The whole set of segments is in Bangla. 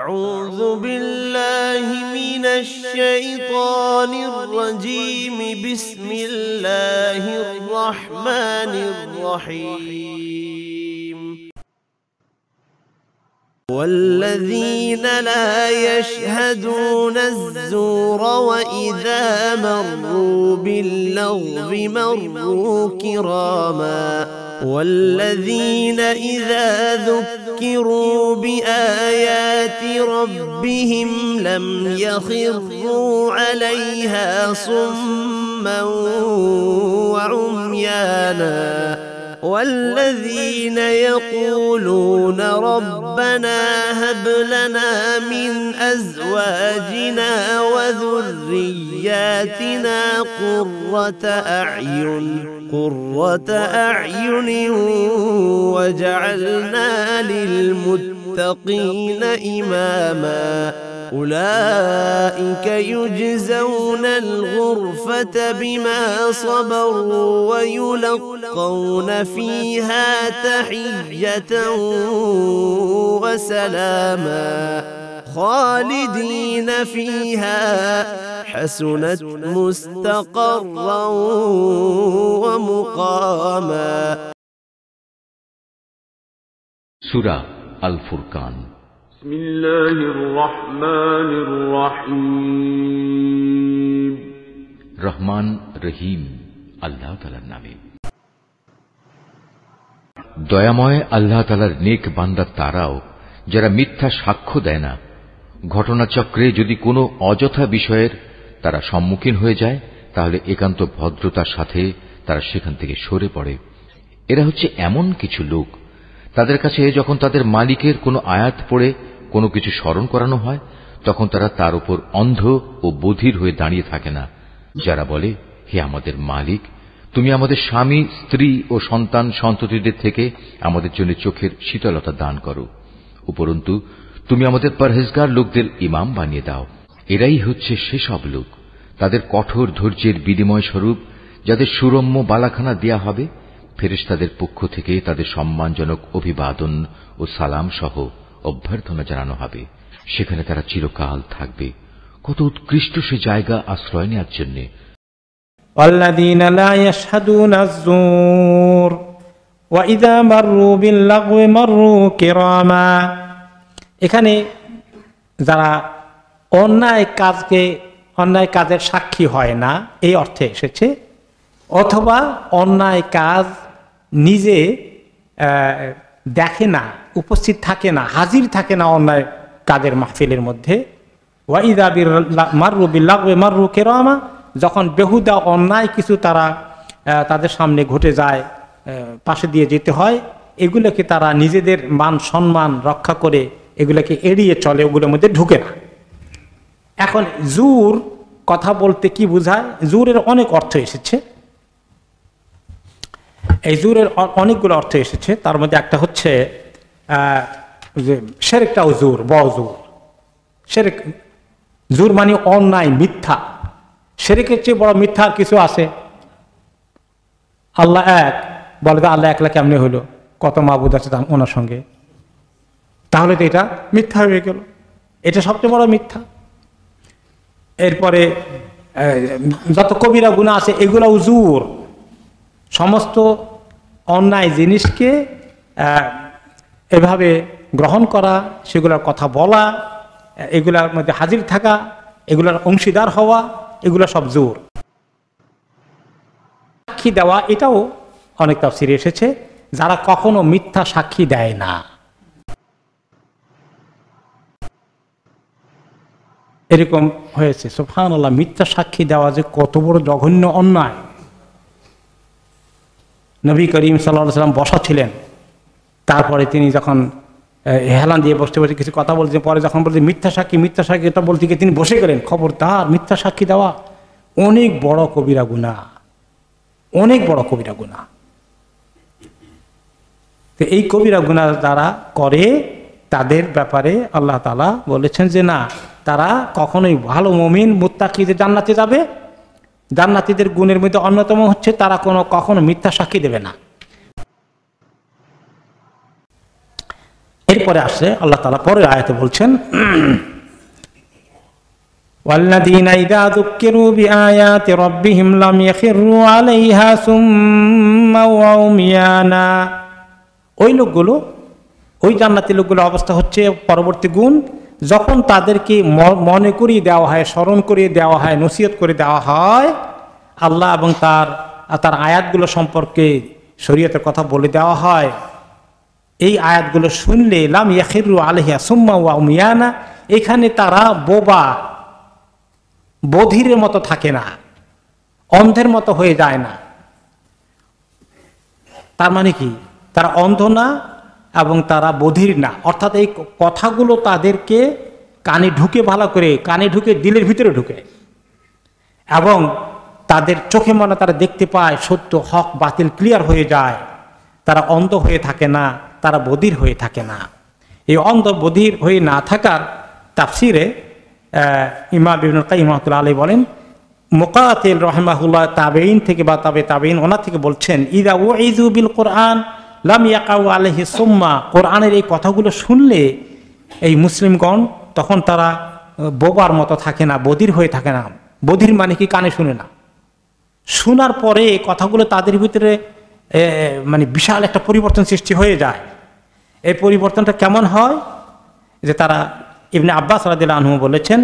أعوذ بالله من الشيطان الرجيم بسم الله الرحمن الرحيم والذين لا يشهدون الزور وإذا مروا باللغو مروا كراما والذين إذا ذكروا بآيات ربهم لم يخروا عليها صما وعميانا والذين يقولون ربنا هب لنا من أزواجنا وذرياتنا قرة أعين وجعلنا للمتقين إماما أولئك يجزون الغرفة بما صبروا ويلقون فيها تحية وسلاما خالدين فيها حسنت مستقرا ومقاما سورة الفرقان بسم الله الرحمن الرحيم রহমান রহিম আল্লাহ তাআলার নামে। দয়াময় আল্লাহ তাআলার নেক বান্দা তারাও যারা মিথ্যা সাক্ষ্য দেয় না। ঘটনাচক্রে যদি কোনো অযথা বিষয়ের তারা সম্মুখীন হয়ে যায় তাহলে একান্ত ভদ্রতার সাথে তারা সেখান থেকে সরে পড়ে। এরা হচ্ছে এমন কিছু লোক, তাদের কাছে যখন তাদের মালিকের কোনো আয়াত পড়ে কোনো কিছু স্মরণ করানো হয় তখন তারা তার উপর অন্ধ ও বধির হয়ে দাঁড়িয়ে থাকে না, যারা বলে, হে আমাদের মালিক, তুমি আমাদের স্বামী, স্ত্রী ও সন্তান সন্ততিদের থেকে আমাদের জন্য চোখের শীতলতা দান করো, উপরন্তু তুমি আমাদের পরহেজগার লোকদের ইমাম বানিয়ে দাও। এরাই হচ্ছে সেসব লোক, তাদের কঠোর ধৈর্যের বিনিময় স্বরূপ যাদের সুরম্য বালাখানা দেয়া হবে, ফেরেশতাদের পক্ষ থেকে তাদের সম্মানজনক অভিবাদন ও সালাম সহ অভ্যর্থনা জানানো হবে। সেখানে তারা চিরকাল থাকবে। কত উৎকৃষ্ট সে জায়গা আশ্রয় নেওয়ার জন্য। والذين لا يشهدون الزور وإذا مروا باللغو مروا كراما। এখানে যারা অন্যায় কাজের সাক্ষী হয় না এই অর্থে এসেছে, অথবা অন্যায় কাজ নিজে দেখে না, উপস্থিত থাকে না, হাজির থাকে না অন্যায় কাজের মাহফিলের মধ্যে। ওয়াইদা মাররু বিল্লাগওয়ি মাররু কিরামা, যখন বেহুদা অন্যায় কিছু তাদের সামনে ঘটে যায়, পাশে দিয়ে যেতে হয়, এগুলোকে তারা নিজেদের মান সম্মান রক্ষা করে এগুলোকে এড়িয়ে চলে, ওগুলোর মধ্যে ঢুকে না। এখন জুর কথা বলতে কি বোঝায়? জুরের অনেক অর্থ এসেছে, এই জুরের অনেকগুলো অর্থ এসেছে। তার মধ্যে একটা হচ্ছে শিরকটাও জুর, বড় জুর। শিরক জুর মানে অন্যায়, মিথ্যা। শিরকের চেয়ে বড় মিথ্যা আর কিছু আছে? আল্লাহ এক, বলে তো আল্লাহ একলা কেমনে হলো, কত মাবুদ আছে ওনার সঙ্গে, তাহলে তো এটা মিথ্যা হয়ে গেল, এটা সবচেয়ে বড় মিথ্যা। এরপরে যত কবিরা গুনাহ আছে এগুলাও জুর। সমস্ত অন্যায় জিনিসকে এভাবে গ্রহণ করা, সেগুলোর কথা বলা, এগুলার মধ্যে হাজির থাকা, এগুলার অংশীদার হওয়া, এগুলো সব জোর। সাক্ষী দেওয়া, এটাও অনেক তাফসীরে এসেছে, যারা কখনো মিথ্যা সাক্ষী দেয় না। এরকম হয়েছে, সুবহানাল্লাহ, মিথ্যা সাক্ষী দেওয়া যে কত বড় জঘন্য অন্যায়। নবী করিম সাল্লাল্লাহু আলাইহি ওয়াসাল্লাম বসা ছিলেন, তারপরে তিনি যখন হেলান দিয়ে বসতে বসে কিছু কথা বলছেন, পরে যখন বলতে মিথ্যা সাক্ষী এটা বলতে গিয়ে তিনি বসে গেলেন। খবরদার, মিথ্যা সাক্ষী দেওয়া অনেক বড় কবিরা গুনাহ, অনেক বড় কবিরা গুনাহ। তো এই কবিরা গুনাহ যারা করে তাদের ব্যাপারে আল্লাহ তাআলা বলেছেন যে না, তারা কখনোই ভালো মুমিন মুত্তাকিদের জান্নাতে যাবে। জান্নাতীদের গুণের মধ্যে অন্যতম হচ্ছে তারা কখনো মিথ্যা সাক্ষী দেবে না। এরপরে আসে আল্লাহ তাআলা পরের আয়াতে বলছেন, ওয়াল্লাযীনা ইযা যুক্কিরু বিআয়াতি রাব্বিহিম লাম ইয়াখিরু আলাইহা সুম্মা ওয়া উমিয়ানা। ওই লোকগুলো, ওই জান্নাতি লোকগুলোর অবস্থা হচ্ছে পরবর্তী গুণ, যখন তাদেরকে মনে করিয়ে দেওয়া হয়, স্মরণ করিয়ে দেওয়া হয়, নসিহত করে দেওয়া হয় আল্লাহ এবং তার আয়াতগুলো সম্পর্কে শরীয়তের কথা বলে দেওয়া হয়, এই আয়াতগুলো শুনলে লাম ইয়াখিরু আলাইহা সুম্মা ওয়া উমিয়ানা, এখানে তারা বোবা বধিরের মতো থাকে না, অন্ধের মতো হয়ে যায় না। তার মানে কি, তারা অন্ধ না এবং তারা বধির না, অর্থাৎ এই কথাগুলো তাদেরকে কানে ঢুকে, ভালো করে কানে ঢুকে, দিলের ভিতরে ঢুকে, এবং তাদের চোখে মনে তারা দেখতে পায় সত্য, হক বাতিল ক্লিয়ার হয়ে যায়। তারা অন্ধ হয়ে থাকে না, তারা বধির হয়ে থাকে না। এই অন্ধ বধির হয়ে না থাকার তাফসিরে ইমাম ইবনুল কাইয়্যিম রাহমাতুল্লাহ আলাইহি বলেন, মুকাতিল রাহিমাহুল্লাহ তাবেঈন থেকে বা তাবেঈন ওনার থেকে বলছেন, ইযা উইযু বিল কোরআন লাম ইয়াকাউ আলাইহি সুম্মা, কোরআনের এই কথাগুলো শুনলে এই মুসলিমগণ তখন তারা বোবার মতো থাকে না, বধির হয়ে থাকে না। বধির মানে কি, কানে শুনে না। শোনার পরে কথাগুলো তাদের ভিতরে মানে বিশাল একটা পরিবর্তন সৃষ্টি হয়ে যায়। এই পরিবর্তনটা কেমন হয়, যে তারা ইবনে আব্বাস রাদিয়াল্লাহু আনহু বলেছেন,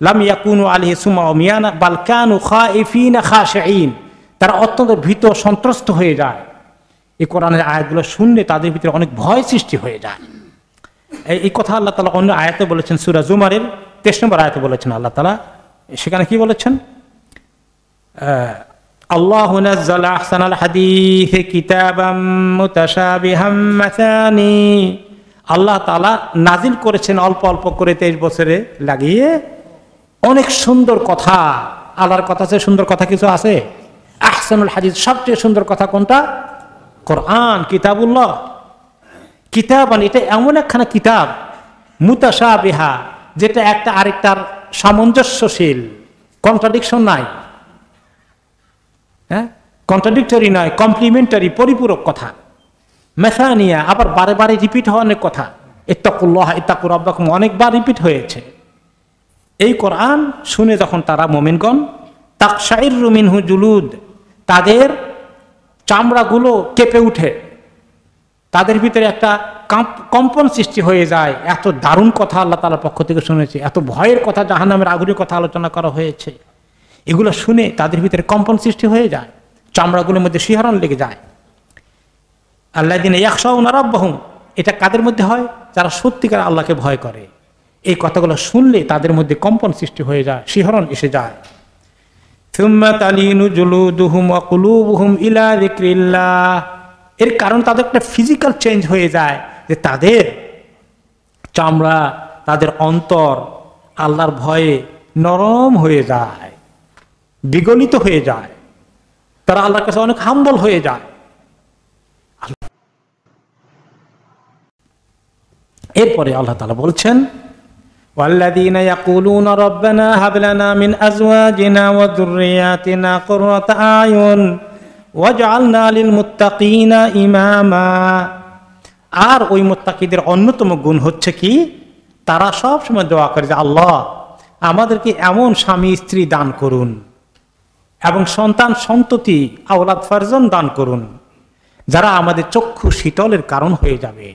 লাম ইয়াকুনু আলাইহি সুম্মা উমিয়ানা বাল কানু খাইফিনা খাশিঈন, তারা অত্যন্ত ভীত সন্ত্রস্ত হয়ে যায়। এই কোরআনের আয়াতগুলো শুনলে তাদের ভিতরে অনেক ভয় সৃষ্টি হয়ে যায়। এই কথা আল্লাহ তাআলা অন্য আয়াতে বলেছেন, সূরা জুমারের 23 নম্বর আয়াতে বলেছেন আল্লাহ তাআলা। সেখানে কি বলেছেন, আল্লাহু নাযালা আহসানাল হাদীসি কিতাবাম মুতাশাবিহাম মাসানি, আল্লাহ তাআলা নাজিল করেছেন অল্প অল্প করে 23 বছরে লাগিয়ে অনেক সুন্দর কথা। আল্লাহর কথা চেয়ে সুন্দর কথা কিছু আছে? আহসানুল হাদিস, সবচেয়ে সুন্দর কথা কোনটা? কোরআন, কিতাবুল্লাহ। কিতাবান, এটা এমন একখানা কিতাব, মুতাশাবিহা, যেটা একটা আরেকটার সামঞ্জস্যশীল, কন্ট্রাডিকশন নাই, হ্যাঁ, কন্ট্রাডিক্টরি নয়, কমপ্লিমেন্টারি, পরিপূরক কথা। মেসানিয়া, আবার বারে বারে রিপিট হওয়া অনেক কথা। ইত্তাকুল্লাহ ইত্তাকু রাব্বাকুম অনেকবার রিপিট হয়েছে। এই কোরআন শুনে যখন তারা মুমিনগণ, তাকশাইরু মিনহু জুলুদ, তাদের চামড়াগুলো কেঁপে উঠে, তাদের ভিতরে একটা কম্পন সৃষ্টি হয়ে যায়। এত দারুণ কথা আল্লাহ তাআলার পক্ষ থেকে শুনেছে, এত ভয়ের কথা, জাহান্নামের আগুনের কথা আলোচনা করা হয়েছে, এগুলো শুনে তাদের ভিতরে কম্পন সৃষ্টি হয়ে যায়, চামড়াগুলোর মধ্যে শিহরণ লেগে যায়। আল্লাযীনা ইয়াখশাউনা রাব্বাহুম, এটা কাদের মধ্যে হয়? যারা সত্যিকার আল্লাহকে ভয় করে। এই কথাগুলো শুনলে তাদের মধ্যে কম্পন সৃষ্টি হয়ে যায়, শিহরণ এসে যায়। সুম্মা তালিনু জুলুদুহুম ওয়া কুলুবুহুম ইলা যিকরিল্লাহ, এর কারণ তাদের একটা ফিজিক্যাল চেঞ্জ হয়ে যায়, যে তাদের চামড়া, তাদের অন্তর আল্লাহর ভয়ে নরম হয়ে যায়, বিগলিত হয়ে যায়, তারা আল্লাহর কাছে অনেক হাম্বল হয়ে যায়। এরপরে আল্লাহ তাআলা বলছেন, ওয়াল্লাযীনা ইয়াকুলুনা রাব্বানা হাব লানা মিন আজওয়াজিনা ওয়া যুররিয়াতিনা কুররাতা আয়ুন ওয়াজআলনা লিল মুত্তাকিনা ইমামা। আর ওই মুত্তাকিদের অন্যতম গুণ হচ্ছে কি, তারা সব সময় দোয়া করে যে আল্লাহ আমাদেরকে এমন স্বামী স্ত্রী দান করুন এবং সন্তান সন্ততি আওলাদ ফারজান দান করুন, যারা আমাদের চক্ষু শীতলের কারণ হয়ে যাবে,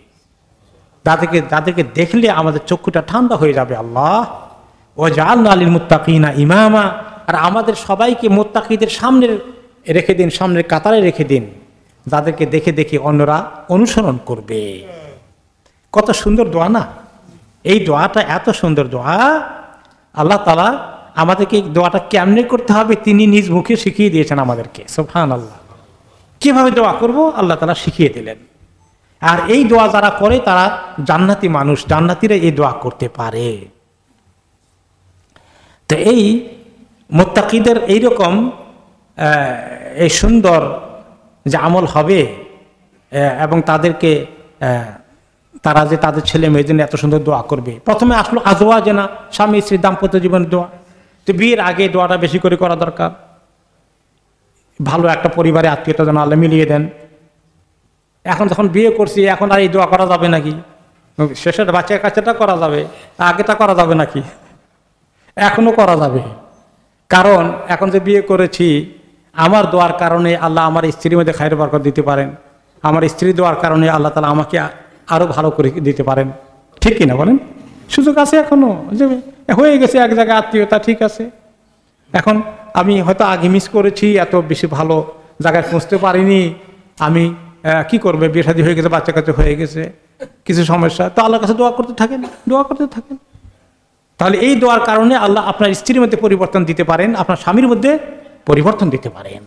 যাদেরকে দেখলে আমাদের চক্ষুটা ঠান্ডা হয়ে যাবে। আল্লাহ ওয়াজআলনা লিল মুত্তাকিনা ইমামা, আর আমাদের সবাইকে মুত্তাকিদের সামনে রেখে দিন, সামনের কাতারে রেখে দিন, যাদেরকে দেখে দেখে অন্যরা অনুসরণ করবে। কত সুন্দর দোয়া না? এই দোয়াটা এত সুন্দর দোয়া, আল্লাহ তাআলা আমাদেরকে এই দোয়াটা কেমনে করতে হবে তিনি নিজ মুখে শিখিয়ে দিয়েছেন আমাদেরকে। সুবহানাল্লাহ, কিভাবে দোয়া করব আল্লাহ তাআলা শিখিয়ে দিলেন। আর এই দোয়া যারা করে তারা জান্নাতি মানুষ, জান্নাতীরা এই দোয়া করতে পারে। তো এই মুত্তাকিদের এইরকম এই সুন্দর যে আমল হবে, এবং তাদেরকে তারা যে তাদের ছেলে মেয়েদের জন্য এত সুন্দর দোয়া করবে। প্রথমে আসলো আজওয়াজিনা, স্বামী স্ত্রীর দাম্পত্য জীবনের দোয়া। তো বিয়ের আগে দোয়াটা বেশি করে করা দরকার। ভালো একটা পরিবারে আত্মীয়তা যেন আল্লাহ মিলিয়ে দেন। এখন যখন বিয়ে করছি এখন আর এই দোয়া করা যাবে নাকি? শেষের বাচ্চা কাচ্চাটা করা যাবে, আগেটা করা যাবে নাকি? এখনো করা যাবে। কারণ এখন যে বিয়ে করেছি, আমার দোয়ার কারণে আল্লাহ আমার স্ত্রীর মধ্যে খায়ের বরকত দিতে পারেন, আমার স্ত্রী দোয়ার কারণে আল্লাহ তাআলা আমাকে আরো ভালো করে দিতে পারেন। ঠিক কিনা বলেন? সুযোগ আছে এখনো, যে হয়ে গেছে এক জায়গায় আত্মীয়তা, ঠিক আছে। এখন আমি হয়তো আগে মিস করেছি, এত বেশি ভালো জায়গায় পৌঁছতে পারিনি, আমি কি করবে, বিয়ে শাদী হয়ে গেছে, বাচ্চা কাচ্চা হয়ে গেছে, কিছু সমস্যা, তো আল্লাহর কাছে দোয়া করতে থাকেন, দোয়া করতে থাকেন। তাহলে এই দোয়ার কারণে আল্লাহ আপনার স্ত্রীর মধ্যে পরিবর্তন দিতে পারেন, আপনার স্বামীর মধ্যে পরিবর্তন দিতে পারেন।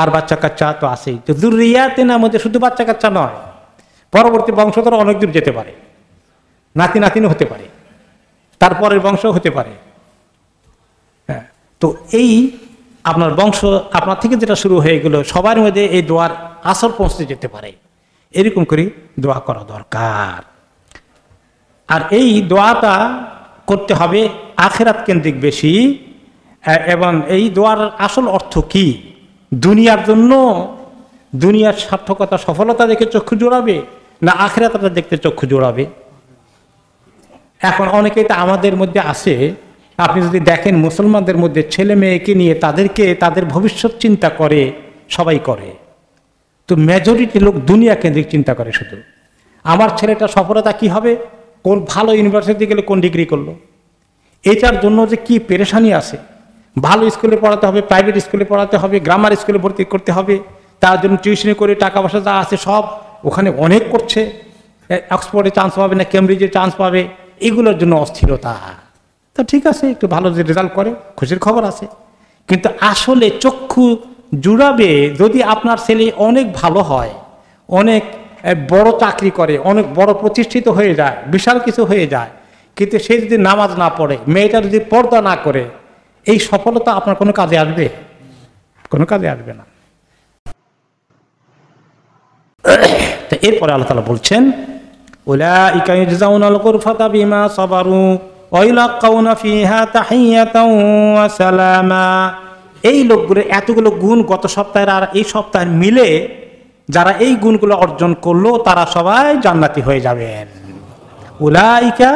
আর বাচ্চা কাচ্চা তো আছেই, তো যুররিয়াতিনা মধ্যে শুধু বাচ্চা কাচ্চা নয়, পরবর্তী বংশধর অনেক দূর যেতে পারে, নাতি নাতিনও হতে পারে, তারপরের বংশ হতে পারে। হ্যাঁ, তো এই আপনার বংশ আপনার থেকে যেটা শুরু হয়ে গেল, সবার মধ্যে এই দোয়ার আসর পৌঁছতে যেতে পারে, এরকম করে দোয়া করা দরকার। আর এই দোয়াটা করতে হবে আখিরাত কেন্দ্রিক বেশি। এবং এই দোয়ার আসল অর্থ কি? দুনিয়ার জন্য, দুনিয়ার সার্থকতা সফলতা দেখে চক্ষু জোড়াবে, না আখিরাতটা দেখতে চক্ষু জোড়াবে? এখন অনেকেই তো আমাদের মধ্যে আছে, আপনি যদি দেখেন মুসলমানদের মধ্যে ছেলে মেয়েকে নিয়ে তাদেরকে তাদের ভবিষ্যৎ চিন্তা করে, সবাই করে, তো মেজরিটি লোক দুনিয়া কেন্দ্রিক চিন্তা করে শুধু। আমার ছেলেটা সফলতা কি হবে, কোন ভালো ইউনিভার্সিটি গেলে কোন ডিগ্রি করলো, এটার জন্য যে কি পেরেশানি আছে। ভালো স্কুলে পড়াতে হবে, প্রাইভেট স্কুলে পড়াতে হবে, গ্রামার স্কুলে ভর্তি করতে হবে, তার জন্য টিউশনি করে টাকা পয়সা যা আছে সব ওখানে অনেক করছে, অক্সফোর্ডে চান্স পাবে না কেমব্রিজে চান্স পাবে, এগুলোর জন্য অস্থিরতা। তো ঠিক আছে, একটু ভালো যে রেজাল্ট করে খুশির খবর আছে, কিন্তু আসলে চক্ষু জুড়াবে যদি আপনার ছেলে অনেক ভালো হয়, অনেক বড় চাকরি করে, অনেক বড় প্রতিষ্ঠিত হয়ে যায়, বিশাল কিছু হয়ে যায়, কিন্তু সে যদি নামাজ না পড়ে, মেয়েটা যদি পর্দা না করে, এই সফলতা আপনার কোনো কাজে আসবে? কোনো কাজে আসবে না। তো এরপরে আল্লাহ তাআলা বলছেন, উলাইকা ইউজাউনাল গুরফাতা বিমা সাবারু ওয়া ইলাকাউনা ফিহা তাহিয়াতাও ওয়া সালামা। এই লোকগুলো এতগুলো গুণ গত সপ্তাহের আর এই সপ্তাহের মিলে যারা এই গুণগুলো অর্জন করলো, তারা সবাই জান্নাতি হয়ে যাবেন। উলাইকা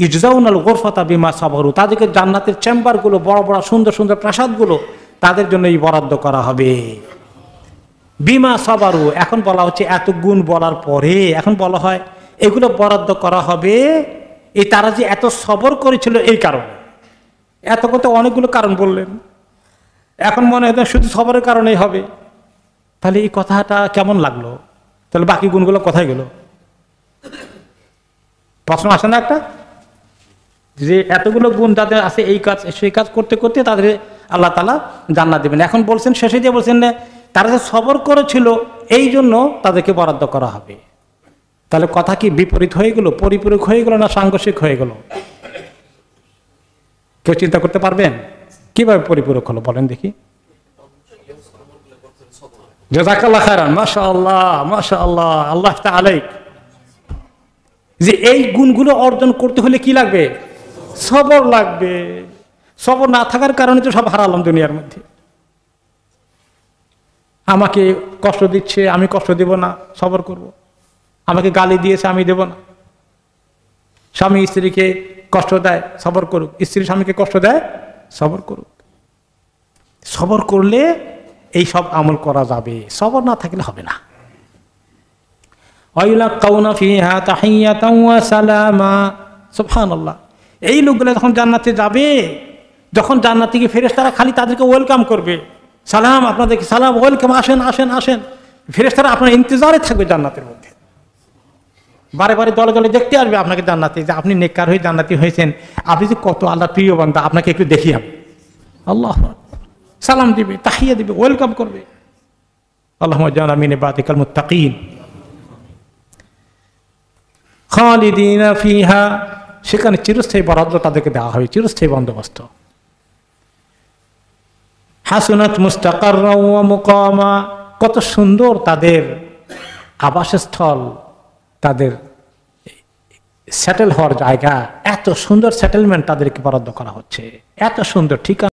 ইউজাউনাল গুরফাতা বিমা সাবারু, তাদেরকে জান্নাতের চেম্বারগুলো, বড় বড় সুন্দর সুন্দর প্রাসাদগুলো তাদের জন্যই বরাদ্দ করা হবে। বিমা সাবারু, এখন বলা হচ্ছে এত গুণ বলার পরে এখন বলা হয় এগুলো বরাদ্দ করা হবে এই তারা যে এত সবর করেছিল এই কারণে। এত কথা অনেকগুলো কারণ বললেন, এখন মনে হয় শুধু সবরের কারণেই হবে। তাহলে এই কথাটা কেমন লাগলো? তাহলে বাকি গুণগুলো কোথায় গেল? প্রশ্ন আসে না একটা, যে এতগুলো গুণ যাদের আছে এই কাজ সেই কাজ করতে করতে তাদের আল্লাহ তাআলা জান্নাত দেবেন। এখন বলছেন শেষে দিয়ে বলছেন না, তারা যে সবর করেছিল এই জন্য তাদেরকে বরাদ্দ করা হবে। তাহলে কথা কি বিপরীত হয়ে গেল, পরিপূরক হয়ে গেল, না সাংঘর্ষিক হয়ে গেল? কেউ চিন্তা করতে পারবেন কিভাবে পরিপূরক হলো? বলেন দেখি। জাযাকাল্লাহ খায়রান, মাশাআল্লাহ মাশাআল্লাহ, আল্লাহ তাআলাইক। যে এই গুণগুলো অর্জন করতে হলে কি লাগবে? সবর লাগবে। সবর না থাকার কারণে তো সব হারালাম দুনিয়ার মধ্যে। আমাকে কষ্ট দিচ্ছে, আমি কষ্ট দেব না, সবর করব। আমাকে গালি দিয়েছে, আমি দেব না। স্বামী স্ত্রীকে কষ্ট দেয়, সবর করুক। স্ত্রী স্বামীকে কষ্ট দেয়, সবর করুক। সবর করলে এই সব আমল করা যাবে, সবর না থাকলে হবে না। সুবহানাল্লাহ। এই লোকগুলো যখন জান্নাতে যাবে, যখন জান্নাতে গিয়ে ফেরেশতারা খালি তাদেরকে ওয়েলকাম করবে, সালাম, আপনাদেরকে সালাম, ওয়েলকাম, আসেন আসেন আসেন। ফেরেশতারা আপনার ইন্তজারে থাকবে জান্নাতের মধ্যে, বারে বারে দলে দলে দেখতে আসবে আপনাকে জান্নাতে, যে আপনি নেককার হয়ে জান্নাতি হয়েছেন, আপনি যে কত আল্লাহর প্রিয় বান্দা, আপনাকে একটু দেখি আমি। আল্লাহ সালাম দিবে, তাহিয়া দিবে, ওয়েলকাম করবে। আল্লাহুম্মা জাআলনা মিন ইবাদিকাল মুত্তাকিন খালিদিনা ফিহা, সেখানে চিরস্থায়ী বরাদ্দ তাদেরকে দেওয়া হবে, চিরস্থায়ী বন্দোবস্ত। হাসুনাত মুস্তাকাররা ওয়া মুকামা, কত সুন্দর তাদের আবাসস্থল, তাদের সেটেল হওয়ার জায়গা, এত সুন্দর সেটেলমেন্ট তাদেরকে বরাদ্দ করা হচ্ছে, এত সুন্দর ঠিকানা।